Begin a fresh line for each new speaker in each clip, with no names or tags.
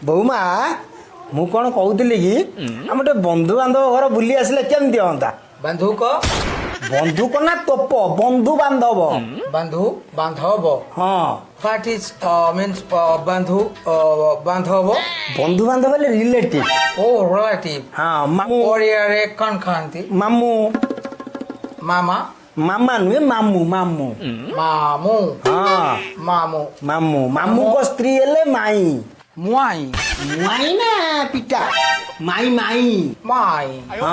ବୋଉମା ମୁଁ କଣ କହୁଥିଲି କି ଆମେ ଗୋଟେ ବନ୍ଧୁବାନ୍ଧବ ଘର ବୁଲି ଆସିଲେ କେମିତି ହୁଅନ୍ତା?
बंधुक
ବନ୍ଧୁକ ନା ତୋପ ବନ୍ଧୁ ବାନ୍ଧବ?
बंधु बांधव
ହଁ
व्हाट इज मीन्स बंधु बांधव
ବନ୍ଧୁ ବାନ୍ଧବ ହେଲେ ରିଲେଟିଭ।
ओ रिलेटिव
ହଁ ମାମୁଁ
ओरियारे कौन खाती
ମାମୁଁ
मामा
ମାମା ନୁହେଁ ମାମୁଁ ମାମୁଁ।
मामू
ହଁ
मामू
ମାମୁଁ ମାମୁଁଙ୍କ ସ୍ତ୍ରୀ ହେଲେ ମାଇଁ।
मुआई
ମାଇଁ ନା ପିତା ମାଇଁ ମାଇଁ।
माई
ହଁ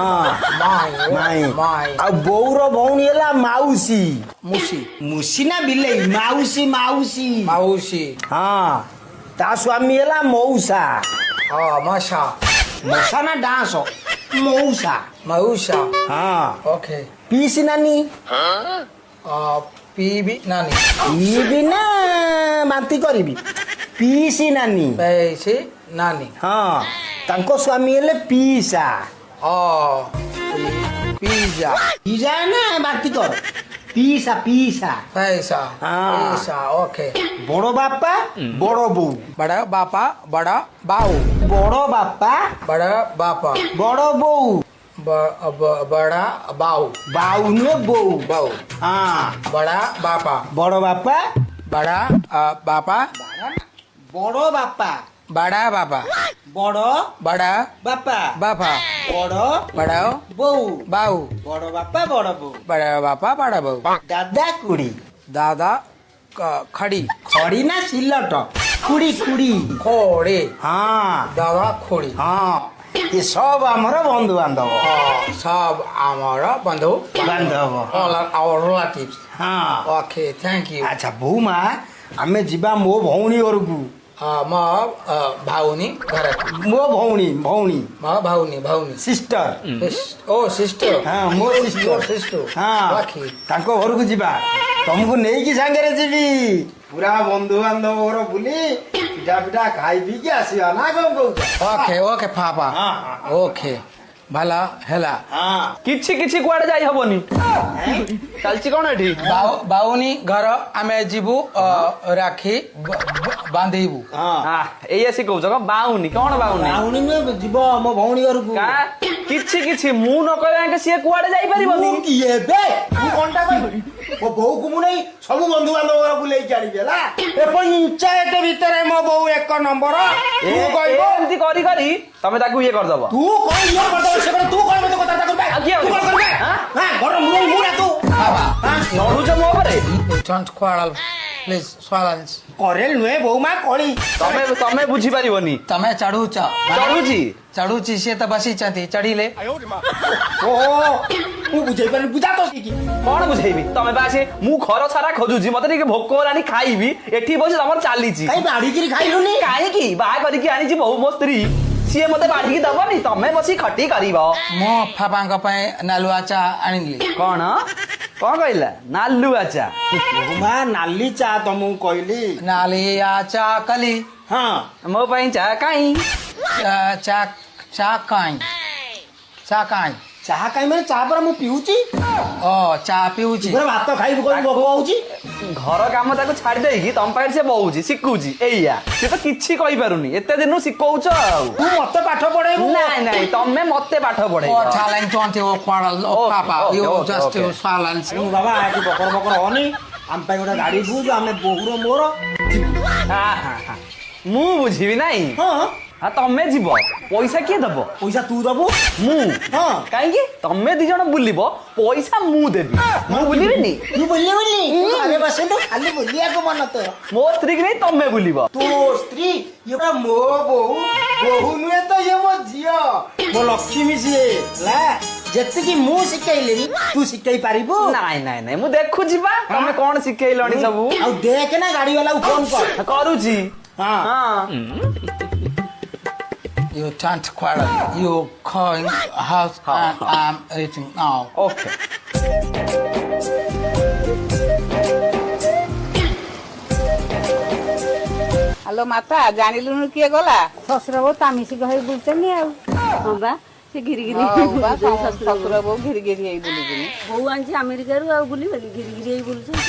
माई
ମାଇଁ
माई
ଆଉ ବୋଉର ଭଉଣୀ ହେଲା ମାଉସୀ।
मुसी
ମୁସି ନା ବିଲେଇ ମାଉସୀ ମାଉସୀ।
माउसी
ହଁ ତା ସ୍ୱାମୀ ହେଲା ମଉସା।
मशा
ମଶା ନା ଡାଁସ ମଉସା।
मऊसा
ହଁ
ओके
ପିଇସି ନାନୀ
पी भी नानी
ପିଇବି ନା ବାନ୍ତି କରିବି ପିଇସି ନାନୀ।
पैसे नानी
ହଁ ତାଙ୍କ ସ୍ୱାମୀ ହେଲେ ପିଇସା।
पिज्जा
ପିଇସା ନା ବାନ୍ତି କର ପିଇସା ପିଇସା।
पैसा
हाँ।
पैसा ओके
ବଡ଼ ବାପା ବଡ଼ ବୋଉ।
बड़ा बापा बड़ा बाऊ
ବଡ଼ ବାପା
बड़ा बापा
ବଡ଼ ବୋଉ।
बड़ा बाऊ
ବାଉ ନୁହେଁ ବୋଉ।
बाऊ
ହଁ
बड़ा बापा
ବଡ଼ ବାପା
बड़ा बापा
ବଡ଼ ବାପା
बड़ा बापा
ବଡ଼
बड़ा
ବାପା
बापा
ବଡ଼
बड़ा
ବୋଉ।
बाऊ
ବଡ଼ ବାପା ବଡ଼ ବୋଉ।
बड़ा बापा बड़ा बाऊ
ଦାଦା ଖୁଡି
दादा खड़ी
ଖଡି ନା ସିଲଟ ଖୁଡି ଖୁଡି।
खोड़े
ହଁ
दादा खोड़ी
ହଁ ଏ ସବୁ ଆମର ବନ୍ଧୁବାନ୍ଧବ
सब हमारा बंधु
ବାନ୍ଧବ।
all our relatives
ହଁ
okay thank you
ଆଚ୍ଛା ବୋଉମା ଆମେ ଯିବା ମୋ ଭଉଣୀ ଘରକୁ।
म भाउनी घर
ମୋ ଭଉଣୀ ଭଉଣୀ
म भाउनी भाउनी
ସିଷ୍ଟର।
ओ सिस्टर
ହଁ ମୋ ସିଷ୍ଟର।
सिस्टर
ହଁ
ओके
ତାଙ୍କ ଘରକୁ ଯିବା ତମକୁ ନେଇକି ସାଙ୍ଗରେ ଯିବି ପୁରା ବନ୍ଧୁବାନ୍ଧବ ଘର ବୁଲି ପିଠା ପିଠା ଖାଇ ପିଇକି ଆସିବା ନା କଣ କହୁଛ?
ओके ओके पापा
हाँ, हाँ, हाँ।
ओके भला हेला
ହଁ
କିଛି କିଛି କୁଆଡେ ଯାଇ ହବନି ଚାଲିଛି କଣ ଏଠି
बाउनी घर आमे जीवु राखी बांधीबु
ହଁ
ଏଇଆ ଶିଖଉଛ କଣ ବାଉନି କଣ ବାଉନି
ଭଉଣୀ ନୁହେଁ ଯିବ ମୋ ଭଉଣୀ ଘରକୁ।
କିଛି କିଛି ମୁଁ ନ କହିବା ସିଏ କୁଆଡେ ଯାଇପାରିବନି
ମୁଁ କି ଏବେ ମୁଁ କଣଟା କହିବି ମୋ ବୋଉକୁ ମୁଁ ନେଇ ସବୁ ବନ୍ଧୁବାନ୍ଧବ ଘର ବୁଲେଇକି ଆଣିବି ହେଲା। ଏ ପଞ୍ଚାୟତ ଭିତରେ ମୋ ବୋଉ ଏକ ନମ୍ବର। ତୁ କହିବ
ଏମିତି କରି କରି ତମେ ତାକୁ ଇଏ କରିଦବ
ତୁ କଣ ଇଏ କରିଦେବ ସେ କଣ ତୁ କଣ ମତେ କଥାବାର୍ତ୍ତା କରିବେ?
ଆଉ କିଏ
ତୁ କଣ କରିବେ?
ଆଁ?
ହଁ ଘର ମୁଁ ନା ତୁ
ଲଢୁଛ ମୋ ଉପରେ
don't quarrel please silence
କରେଲ ନୁହେଁ ବୋଉ ମା କଳି।
ତମେ ତମେ ବୁଝିପାରିବନି
ତମେ ଚଢୁଛ
ଚଢୁଛି
ଚଢୁଛି ସିଏ ତ ବସିଛନ୍ତି ଚଢିଲେ
ଓହୋ ମୁଁ ବୁଝେଇ ପାରିନି ବୁଝା ତ କି
କଣ ବୁଝେଇବି ତମେ ବା ସେ ମୁଁ ଘର ସାରା ଖୋଜୁଛି ମତେ ଟିକେ ଭୋକ ହେଲାଣି ଖାଇବି ଏଠି ବସି ତମର ଚାଲିଛି
କାଇଁ ବାଢିକିରି ଖାଇଲୁନି?
କାହିଁକି ବାହା କରିକି ଆଣିଛି ବୋଉ ମୋ ସ୍ତ୍ରୀ ସିଏ ମତେ ବାଢିକି ଦବନି ତମେ ବସି ଖଟି କରିବ
ମୋ ବାପାଙ୍କ ପାଇଁ ନାଲୁଆ ଚା ଆଣିଲି
କଣ କଣ କହିଲା ନାଲୁ ଆଚା
ବୋଉ ମା ନାଲି ଚା ତମକୁ କହିଲି।
ନାଲିଆ ଚା କଲି
ହଁ
ମୋ ପାଇଁ ଚା କାଇଁ
ଚା ଚା କାଇଁ ଚା କାଇଁ
ଚାହା କାଇଁ ମାନେ ଚା ପରା ମୁଁ ପିଉଛି।
ଓ ଚା ପିଉଛି
ପୁରା ଭାତ ଖାଇବୁ କହିବୁ ଭୋକ ହଉଛି।
ଘର କାମ ତାକୁ ଛାଡି ଦେଇକି ତମ ପାଖରେ ସେ ବହୁଛି ଶିଖୁଛି ଏଇଆ ସେ ତ କିଛି କହିପାରୁନି ଏତେ ଦିନରୁ ଶିଖଉଛ ଆଉ
ତୁ ମତେ ପାଠ ପଢେଇବୁ।
ନାଇଁ ନାଇଁ ତମେ ମତେ ପାଠ ପଢେଇବ
ଓ challenge don't you quarrel oh
Okay,
papa
okay,
you
okay,
just
okay.
silence
ମୁଁ ବାବା ଏଠି ବକର ବକର ହନି ଆମ ପାଇଁ ଗୋଟେ ଗାଡି ବୁଝ ଆମେ ବୋହୁର ମୋର
ମୁଁ ବୁଝିବି ନାଇଁ
ହଁ
ତମେ ଯିବ ପଇସା କିଏ ଦବ
ପଇସା ତୁ ଦବୁ।
ମୁଁ
ହଁ
କାହିଁକି ତମେ ଦି ଜଣ ବୁଲିବ ପଇସା ମୁଁ ଦେବି ମୁଁ ବୁଲିବିନି
ତୁ ବୁଲିବୁନି ଘରେ ବସନ୍ତୁ ଖାଲି ବୁଲିବାକୁ ମନ ତୋର।
ମୋ ସ୍ତ୍ରୀ କି ନେଇ ତମେ ବୁଲିବ
ତୋ ସ୍ତ୍ରୀ ଇଏ ପରା ମୋ ବୋହୁ ବୋହୁ ନୁହେଁ ତ ଇଏ ମୋ ଝିଅ ମୋ ଲକ୍ଷ୍ମୀ ସିଏ ହେଲା। ଯେତିକି ମୁଁ ଶିଖେଇଲିଣି ତୁ ଶିଖେଇ ପାରିବୁ।
ନାଇଁ ନାଇଁ ନାଇଁ ମୁଁ ଦେଖୁଛି ବା ତମେ କଣ ଶିଖେଇଲଣି ସବୁ
ଆଉ ଦେଖେ ନା ଗାଡି ବାଲାକୁ ଫୋନ କର।
କରୁଛି
ହଁ
ହଁ
you don't quarrel you calling house and I'm eating now
okay
hello ମାତା ଜାଣିଲୁନି କିଏ ଗଲା?
ଶ୍ୱଶୁର ବୋଉ ତାମିଶି ହେଇ ବୁଲୁଛନ୍ତି ଆଉ। ହଁ ବା ସେ ଘିରି ଘିରି
ଶ୍ୱଶୁର ବୋଉ ଘିରି ଘିରି ହେଇ ବୁଲୁଛନ୍ତି।
ବୋଉ ଆଣିଛି ଆମେରିକାରୁ ଆଉ ବୁଲିବେନି ଘିରି ଘିରି ହେଇ ବୁଲୁଛନ୍ତି।